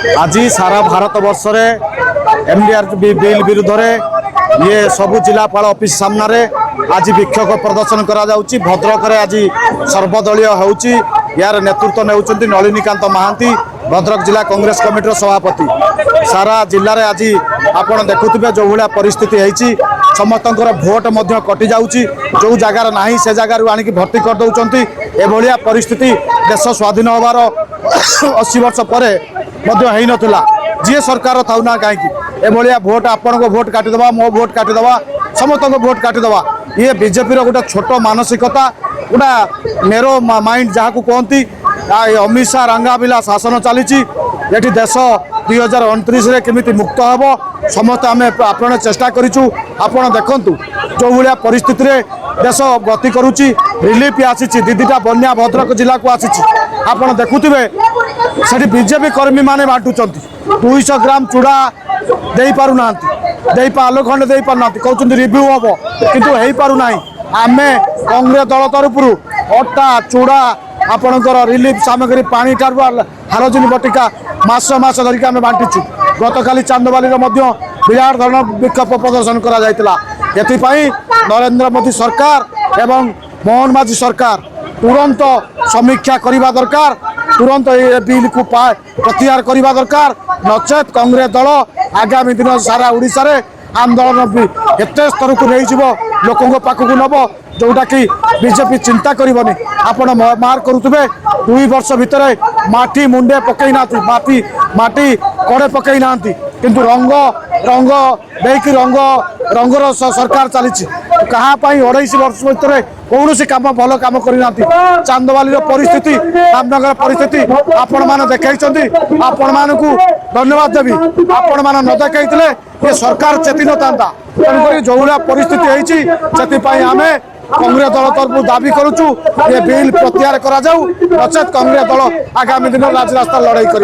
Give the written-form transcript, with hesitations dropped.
आज सारा भारत वर्ष एमडीआर बिल विरुद्ध ये सबु जिलापाल ऑफिस सामने आज विक्षोभ प्रदर्शन करा जाउची। भद्रक आज सर्वदलीय होउची। यार नेतृत्व नेउचंती नलिनीकांत महांती, भद्रक जिला कांग्रेस कमिटी सभापति। सारा जिले में आज आपण देखुथिबे जो भाया परिस्थिति होती समस्त भोट कटि जाउची। जो जगार नाही से जगार आनिक भर्ती कर दउचंती। ए भलिया परिस्थिति देश स्वाधीन होबार 80 वर्ष पर है नथिला। जी सरकार थाउ ना कहीं ए भलिया भोट आपण को भोट काटिदवा, मो भोट काटिदवा, समस्त भोट काटिदवा। ये बीजेपी गोटे छोट मानसिकता, गोटा नेरो माइंड जहाँ को कहती। अमित शाह रंगाबिला शासन चली देश 2029 केमिति मुक्त हम समस्त आम आपण चेष्टा करूँ। आपण देखु जो भाया परिस्थिति रे देश गति करुच्ची। रिलीफ आसी दीदीटा बन्या भद्रक जिला को आसी। आपण देखुवे से बीजेपी कर्मी माने बांटुंट 200 ग्राम चूड़ा दे पारना आलो खंडे दे पारना कहते रिव्यू हम किंतु हो पारना। आम कांग्रेस दल तरफ अटा चूड़ा आपणकर रिलीफ सामग्री पानी ठार हालजिन बटिका मास मास धरिक आम बांटीचु। गत काली चांदवाली विराट धरण विक्षोभ प्रदर्शन करा नरेंद्र मोदी सरकार एवं मोहन माझी सरकार तुरंत समीक्षा करने दरकार। तुरंत ये बिल को प्रत्याहार करने दरकार। नचेत कांग्रेस दल आगामी दिन सारा ओडिशा रे आंदोलन एत स्तर को नहीं लोकों पाखक नब जोटा कि बीजेपी चिंता करनी। आपण मार करुवे 2 वर्ष भितर माटी मुंडे पकई ना माटी कड़े पकई ना किंतु रंग रंग देकी रंगर सरकार चली। कहाँ 28 वर्ष भितर कौन सी कम भल कम करना। चांदवाली परिस्थिति रामनगर परिस्थिति आपण मैंने देखते। आपण मानक धन्यवाद देवी। आपण मैंने न देखते ये सरकार चेती न था। तेणुक जो भाया परिस्थिति होती आम कांग्रेस दल तरफ दाबी करुचु ये बिल प्रत्याहार करा जाऊ। नचेत कांग्रेस दल आगामी दिन राजरास्ता लड़ाई कर।